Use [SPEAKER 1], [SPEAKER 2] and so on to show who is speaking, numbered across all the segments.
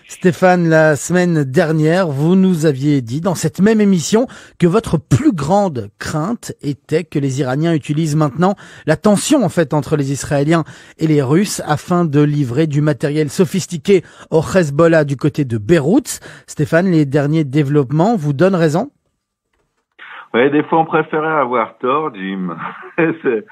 [SPEAKER 1] Stéphane, la semaine dernière, vous nous aviez dit dans cette même émission que votre plus grande crainte était que les Iraniens utilisent maintenant la tension en fait entre les Israéliens et les Russes afin de livrer du matériel sophistiqué au Hezbollah du côté de Beyrouth. Stéphane, les derniers développements vous donnent raison?
[SPEAKER 2] Oui, des fois on préférait avoir tort, Jim. c'est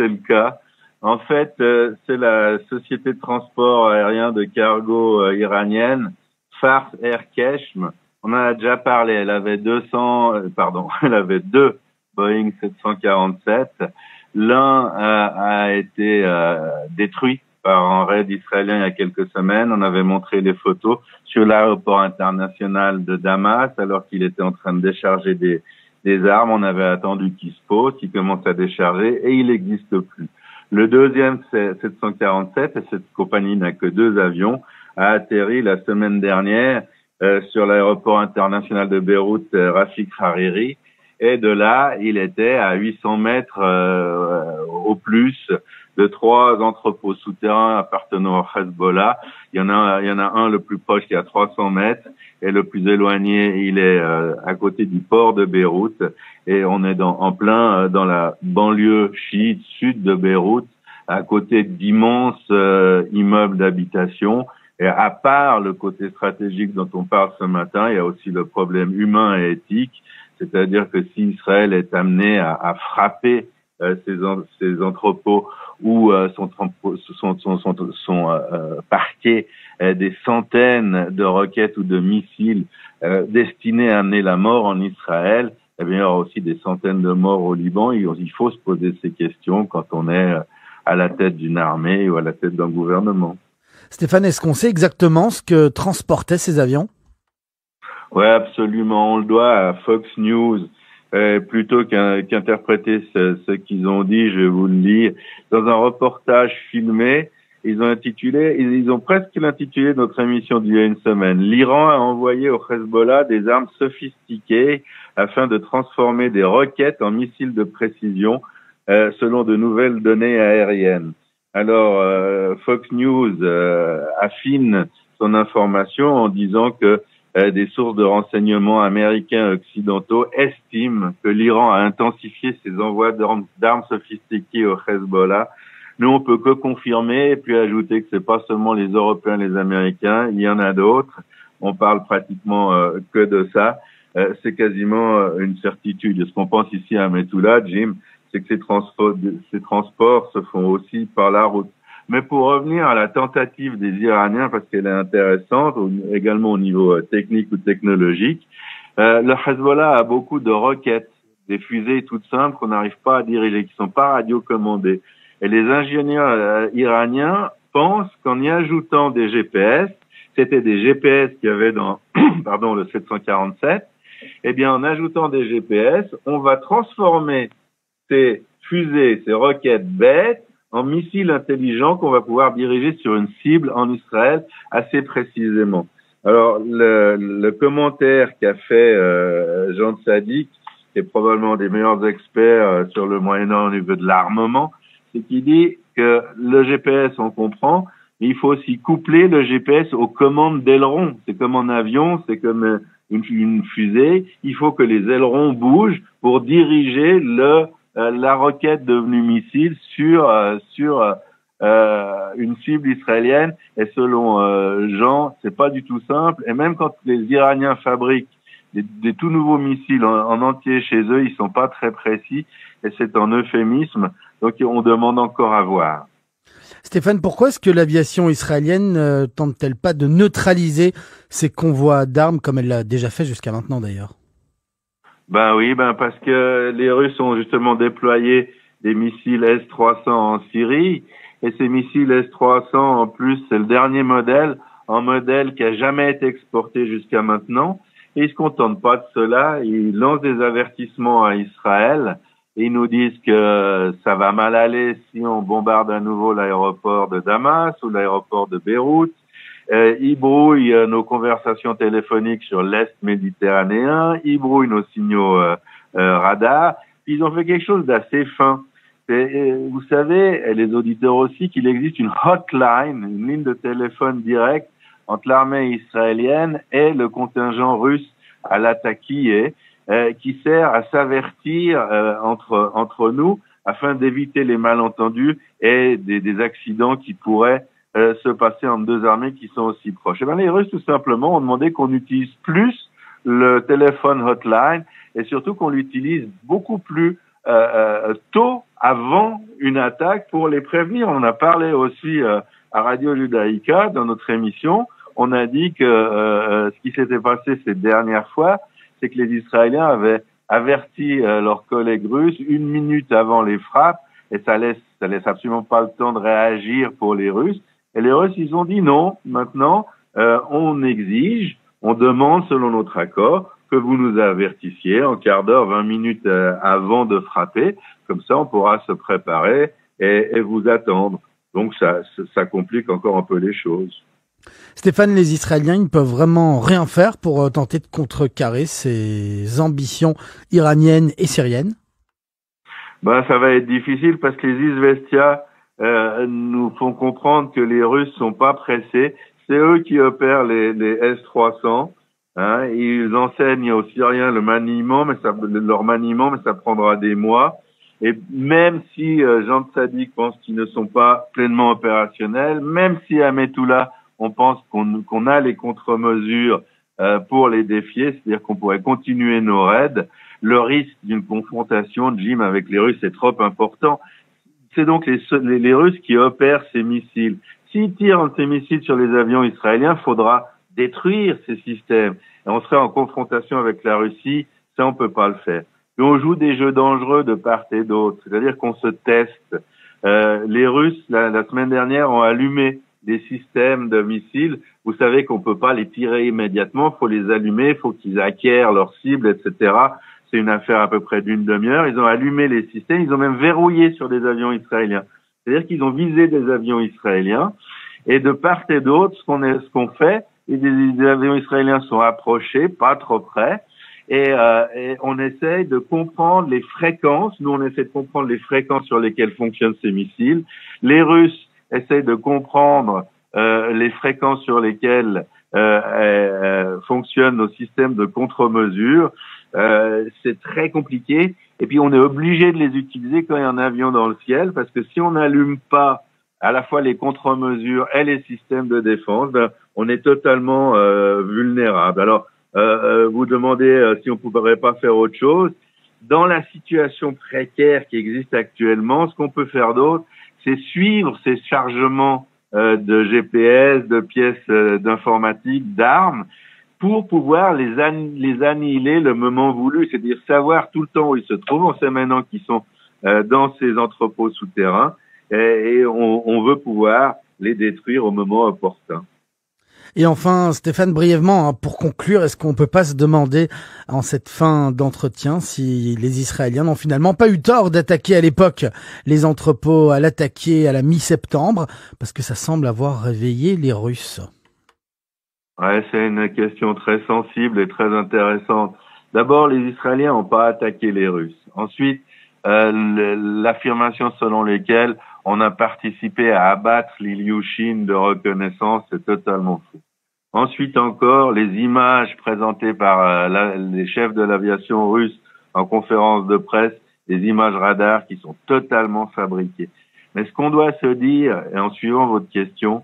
[SPEAKER 2] le cas. En fait, c'est la société de transport aérien de cargo iranienne, Fars Air Keshm. On en a déjà parlé. Elle avait elle avait deux Boeing 747. L'un a été détruit par un raid israélien il y a quelques semaines. On avait montré les photos sur l'aéroport international de Damas alors qu'il était en train de décharger des armes. On avait attendu qu'il se pose, qu'il commence à décharger et il n'existe plus. Le deuxième, c'est 747, et cette compagnie n'a que deux avions, a atterri la semaine dernière sur l'aéroport international de Beyrouth, Rafik Hariri, et de là, il était à 800 mètres au plus de trois entrepôts souterrains appartenant au Hezbollah. Il y en a un le plus proche qui est à 300 mètres, et le plus éloigné, il est à côté du port de Beyrouth, et on est en plein dans la banlieue chiite sud de Beyrouth, à côté d'immenses immeubles d'habitation. Et à part le côté stratégique dont on parle ce matin, il y a aussi le problème humain et éthique, c'est-à-dire que si Israël est amené à frapper ces entrepôts où sont parqués des centaines de roquettes ou de missiles destinés à amener la mort en Israël, eh bien, il y aura aussi des centaines de morts au Liban. Il faut se poser ces questions quand on est à la tête d'une armée ou à la tête d'un gouvernement.
[SPEAKER 1] Stéphane, est-ce qu'on sait exactement ce que transportaient ces avions?
[SPEAKER 2] Oui, absolument. On le doit à Fox News. Plutôt qu'interpréter ce qu'ils ont dit, je vais vous le lire. Dans un reportage filmé, ils ont presque intitulé notre émission d'il y a une semaine. L'Iran a envoyé au Hezbollah des armes sophistiquées afin de transformer des roquettes en missiles de précision, selon de nouvelles données aériennes. Alors, Fox News affine son information en disant que des sources de renseignement américains et occidentaux estiment que l'Iran a intensifié ses envois d'armes sophistiquées au Hezbollah. Nous, on peut que confirmer et puis ajouter que c'est pas seulement les Européens, les Américains, il y en a d'autres. On parle pratiquement que de ça. C'est quasiment une certitude. Ce qu'on pense ici à Metula, Jim, c'est que ces transports se font aussi par la route. Mais pour revenir à la tentative des Iraniens, parce qu'elle est intéressante, également au niveau technique ou technologique, le Hezbollah a beaucoup de roquettes, des fusées toutes simples qu'on n'arrive pas à diriger, qui sont pas radiocommandées. Et les ingénieurs iraniens pensent qu'en y ajoutant des GPS, c'était des GPS qu'il y avait dans le 747, eh bien en ajoutant des GPS, on va transformer ces fusées, ces roquettes bêtes, en missiles intelligents qu'on va pouvoir diriger sur une cible en Israël assez précisément. Alors, le commentaire qu'a fait Jean Tzadik, qui est probablement des meilleurs experts sur le Moyen-Orient au niveau de l'armement, c'est qu'il dit que le GPS, on comprend, mais il faut aussi coupler le GPS aux commandes d'ailerons. C'est comme en avion, c'est comme une fusée. Il faut que les ailerons bougent pour diriger la roquette devenue missile sur une cible israélienne. Et selon Jean, c'est pas du tout simple. Et même quand les Iraniens fabriquent des tout nouveaux missiles en entier chez eux, ils sont pas très précis. Et c'est un euphémisme. Donc on demande encore à voir.
[SPEAKER 1] Stéphane, pourquoi est-ce que l'aviation israélienne ne tente-t-elle pas de neutraliser ces convois d'armes comme elle l'a déjà fait jusqu'à maintenant d'ailleurs?
[SPEAKER 2] Parce que les Russes ont justement déployé des missiles S-300 en Syrie, et ces missiles S-300, en plus, c'est le dernier modèle, un modèle qui a jamais été exporté jusqu'à maintenant, et ils se contentent pas de cela, ils lancent des avertissements à Israël, et ils nous disent que ça va mal aller si on bombarde à nouveau l'aéroport de Damas ou l'aéroport de Beyrouth. Ils brouillent nos conversations téléphoniques sur l'Est méditerranéen, ils brouillent nos signaux radars. Ils ont fait quelque chose d'assez fin. Vous savez, et les auditeurs aussi, qu'il existe une hotline, une ligne de téléphone directe entre l'armée israélienne et le contingent russe à l'attaquer, qui sert à s'avertir entre nous afin d'éviter les malentendus et des accidents qui pourraient se passer entre deux armées qui sont aussi proches. Et bien, les Russes, tout simplement, ont demandé qu'on utilise plus le téléphone hotline et surtout qu'on l'utilise beaucoup plus tôt avant une attaque pour les prévenir. On a parlé aussi à Radio Judaïka dans notre émission. On a dit que ce qui s'était passé ces dernières fois, c'est que les Israéliens avaient averti leurs collègues russes 1 minute avant les frappes et ça laisse absolument pas le temps de réagir pour les Russes. Et les Russes, ils ont dit non. Maintenant, on exige, on demande selon notre accord que vous nous avertissiez en quart d'heure, 20 minutes avant de frapper. Comme ça, on pourra se préparer et vous attendre. Donc, ça complique encore un peu les choses.
[SPEAKER 1] Stéphane, les Israéliens, ils ne peuvent vraiment rien faire pour tenter de contrecarrer ces ambitions iraniennes et syriennes?
[SPEAKER 2] Ça va être difficile parce que les Izvestia nous font comprendre que les Russes sont pas pressés. C'est eux qui opèrent les S-300. Hein, ils enseignent aux Syriens leur maniement, mais ça prendra des mois. Et même si Jean Tzadik pense qu'ils ne sont pas pleinement opérationnels, même si à Metula, on pense qu'on a les contre-mesures pour les défier, c'est-à-dire qu'on pourrait continuer nos raids, le risque d'une confrontation de Jim avec les Russes est trop important. C'est donc les Russes qui opèrent ces missiles. S'ils tirent ces missiles sur les avions israéliens, il faudra détruire ces systèmes. Et on serait en confrontation avec la Russie, ça on peut pas le faire. Et on joue des jeux dangereux de part et d'autre, c'est-à-dire qu'on se teste. Les Russes, la semaine dernière, ont allumé des systèmes de missiles. Vous savez qu'on peut pas les tirer immédiatement, faut les allumer, il faut qu'ils acquièrent leur cible, etc. C'est une affaire à peu près d'une demi-heure. Ils ont allumé les systèmes, ils ont même verrouillé sur des avions israéliens. C'est-à-dire qu'ils ont visé des avions israéliens. Et de part et d'autre, ce qu'on fait, des avions israéliens sont approchés, pas trop près, et on essaye de comprendre les fréquences. Nous, on essaie de comprendre les fréquences sur lesquelles fonctionnent ces missiles. Les Russes essayent de comprendre les fréquences sur lesquelles fonctionnent nos systèmes de contre-mesure. C'est très compliqué. Et puis, on est obligé de les utiliser quand il y a un avion dans le ciel, parce que si on n'allume pas à la fois les contre-mesures et les systèmes de défense, on est totalement vulnérable. Alors, vous demandez si on ne pourrait pas faire autre chose. Dans la situation précaire qui existe actuellement, ce qu'on peut faire d'autre, c'est suivre ces chargements de GPS, de pièces d'informatique, d'armes, pour pouvoir les annihiler le moment voulu, c'est-à-dire savoir tout le temps où ils se trouvent. On sait maintenant qu'ils sont dans ces entrepôts souterrains et on veut pouvoir les détruire au moment opportun.
[SPEAKER 1] Et enfin, Stéphane, brièvement, pour conclure, est-ce qu'on peut pas se demander en cette fin d'entretien si les Israéliens n'ont finalement pas eu tort d'attaquer à l'époque les entrepôts, à l'attaquer à la mi-septembre, parce que ça semble avoir réveillé les Russes?
[SPEAKER 2] Ouais, c'est une question très sensible et très intéressante. D'abord, les Israéliens n'ont pas attaqué les Russes. Ensuite, l'affirmation selon laquelle on a participé à abattre l'Ilyushin de reconnaissance, c'est totalement faux. Ensuite encore, les images présentées par les chefs de l'aviation russe en conférence de presse, des images radars qui sont totalement fabriquées. Mais ce qu'on doit se dire, et en suivant votre question,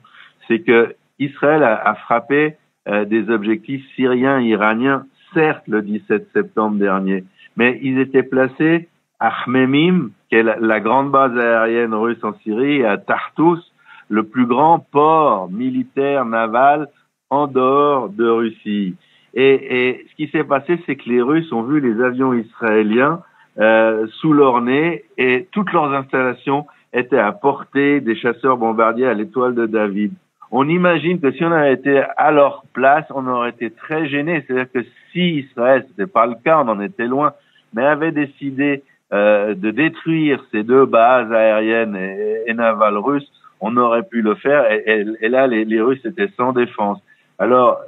[SPEAKER 2] c'est que Israël a frappé des objectifs syriens et iraniens, certes le 17 septembre dernier, mais ils étaient placés à Khmemim, qui est la grande base aérienne russe en Syrie, et à Tartus, le plus grand port militaire naval en dehors de Russie. Et ce qui s'est passé, c'est que les Russes ont vu les avions israéliens sous leur nez et toutes leurs installations étaient à portée des chasseurs bombardiers à l'étoile de David. On imagine que si on avait été à leur place, on aurait été très gênés. C'est-à-dire que si Israël, c'était pas le cas, on en était loin, mais avait décidé de détruire ces deux bases aériennes et navales russes, on aurait pu le faire. Et là, les Russes étaient sans défense. Alors,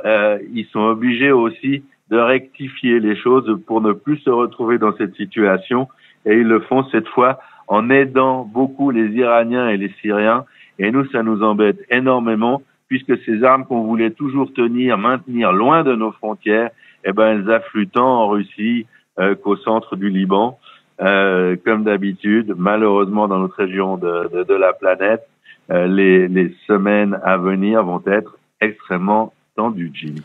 [SPEAKER 2] ils sont obligés aussi de rectifier les choses pour ne plus se retrouver dans cette situation. Et ils le font cette fois en aidant beaucoup les Iraniens et les Syriens. Et nous, ça nous embête énormément puisque ces armes qu'on voulait toujours maintenir loin de nos frontières, elles affluent tant en Russie qu'au centre du Liban. Comme d'habitude, malheureusement dans notre région de la planète, les semaines à venir vont être extrêmement tendues, Jimmy.